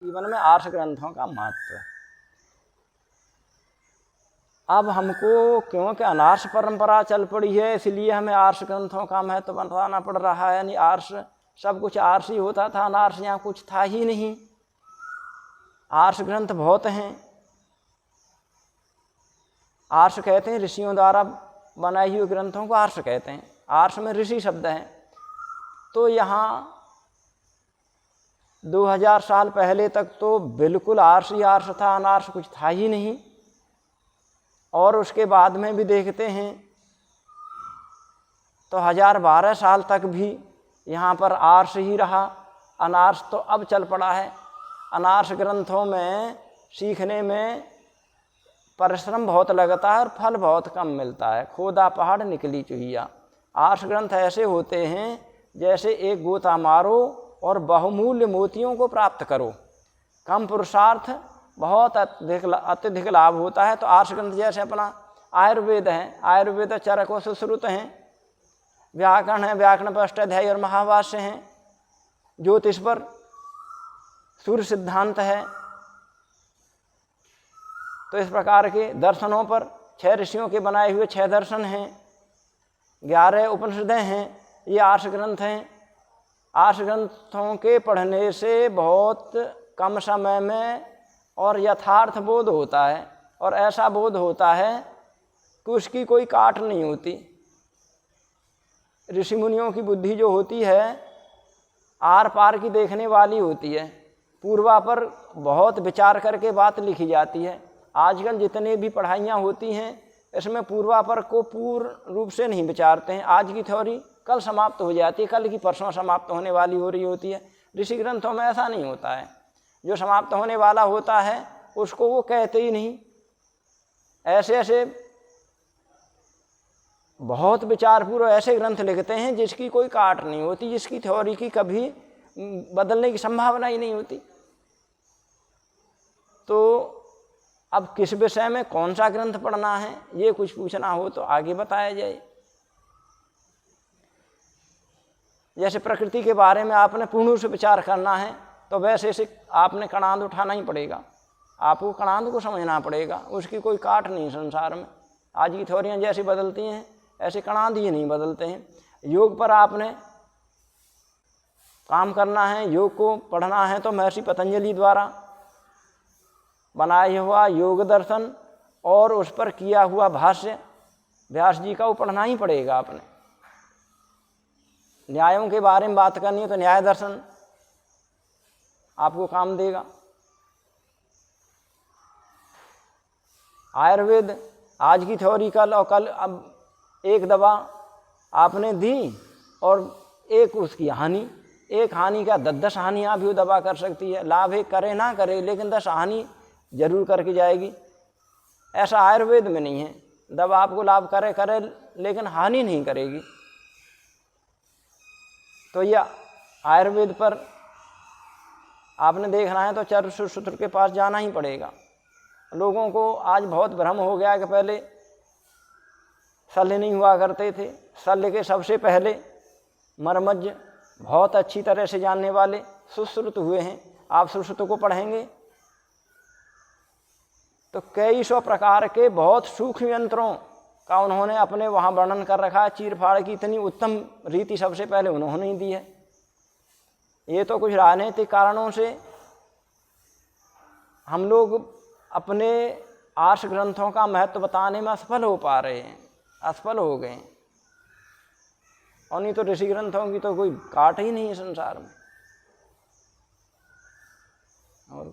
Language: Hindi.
जीवन में आर्ष ग्रंथों का महत्व। अब हमको क्योंकि अनार्ष परंपरा चल पड़ी है, इसलिए हमें आर्ष ग्रंथों का महत्व बताना पड़ रहा है। यानी आर्ष सब कुछ आर्ष ही होता था, अनार्ष यहाँ कुछ था ही नहीं। आर्ष ग्रंथ बहुत हैं। आर्ष कहते हैं ऋषियों द्वारा बनाए हुए ग्रंथों को आर्ष कहते हैं। आर्ष में ऋषि शब्द हैं। तो यहाँ 2000 साल पहले तक तो बिल्कुल आर्ष ही आर्ष था, अनार्ष कुछ था ही नहीं। और उसके बाद में भी देखते हैं तो 1012 साल तक भी यहाँ पर आर्ष ही रहा। अनार्ष तो अब चल पड़ा है। अनार्ष ग्रंथों में सीखने में परिश्रम बहुत लगता है और फल बहुत कम मिलता है। खोदा पहाड़ निकली चुहिया। आर्ष ग्रंथ ऐसे होते हैं जैसे एक गोता मारो और बहुमूल्य मोतियों को प्राप्त करो। कम पुरुषार्थ बहुत अत्यधिक लाभ होता है। तो आर्ष ग्रंथ जैसे अपना आयुर्वेद है, आयुर्वेद चरक व सुश्रुत हैं। व्याकरण है, व्याकरण पर अष्टाध्यायी और महाभाष्य हैं। ज्योतिष पर सूर्य सिद्धांत है। तो इस प्रकार के दर्शनों पर 6 ऋषियों के बनाए हुए 6 दर्शन हैं। 11 उपनिषदें हैं। ये आर्ष ग्रंथ हैं। आर्ष ग्रंथों के पढ़ने से बहुत कम समय में और यथार्थ बोध होता है। और ऐसा बोध होता है कि उसकी कोई काट नहीं होती। ऋषि मुनियों की बुद्धि जो होती है आर पार की देखने वाली होती है। पूर्वा पर बहुत विचार करके बात लिखी जाती है। आजकल जितने भी पढ़ाइयाँ होती हैं इसमें पूर्वा पर को पूर्ण रूप से नहीं विचारते हैं। आज की थ्योरी कल समाप्त हो जाती है, कल की परसों समाप्त होने वाली हो रही होती है। ऋषि ग्रंथों में ऐसा नहीं होता है। जो समाप्त होने वाला होता है उसको वो कहते ही नहीं। ऐसे ऐसे बहुत विचारपूर्वक ऐसे ग्रंथ लिखते हैं जिसकी कोई काट नहीं होती, जिसकी थ्योरी की कभी बदलने की संभावना ही नहीं होती। तो अब किस विषय में कौन सा ग्रंथ पढ़ना है ये कुछ पूछना हो तो आगे बताया जाए। जैसे प्रकृति के बारे में आपने पूर्ण रूप से विचार करना है तो वैसे से आपने कणाद उठाना ही पड़ेगा। आपको कणाद को समझना पड़ेगा। उसकी कोई काट नहीं संसार में। आज की थ्योरियाँ जैसी बदलती हैं ऐसे कणाद ही नहीं बदलते हैं। योग पर आपने काम करना है, योग को पढ़ना है तो महर्षि पतंजलि द्वारा बनाया हुआ योग दर्शन और उस पर किया हुआ भाष्य व्यास जी का वो पढ़ना ही पड़ेगा आपने। न्यायों के बारे में बात करनी है तो न्याय दर्शन आपको काम देगा। आयुर्वेद आज की थ्योरी कल और कल अब एक दवा आपने दी और एक उसकी हानि, एक हानि का 10 हानियाँ भी वो दवा कर सकती है। लाभ एक करे ना करे लेकिन 10 हानि जरूर करके जाएगी। ऐसा आयुर्वेद में नहीं है। दवा आपको लाभ करे करे लेकिन हानि नहीं करेगी। तो यह आयुर्वेद पर आपने देखना है तो चरक सूत्र के पास जाना ही पड़ेगा। लोगों को आज बहुत भ्रम हो गया कि पहले शल्य नहीं हुआ करते थे। शल्य के सबसे पहले मर्मज्ञ बहुत अच्छी तरह से जानने वाले सुश्रुत हुए हैं। आप सुश्रुत को पढ़ेंगे तो कई सौ प्रकार के बहुत सूक्ष्म यंत्रों का उन्होंने अपने वहाँ वर्णन कर रखा है। चीर फाड़ की इतनी उत्तम रीति सबसे पहले उन्होंने ही दी है। ये तो कुछ राजनीतिक कारणों से हम लोग अपने आर्ष ग्रंथों का महत्व बताने में असफल हो पा रहे हैं, असफल हो गए। और नहीं तो ऋषि ग्रंथों की तो कोई काट ही नहीं है संसार में। और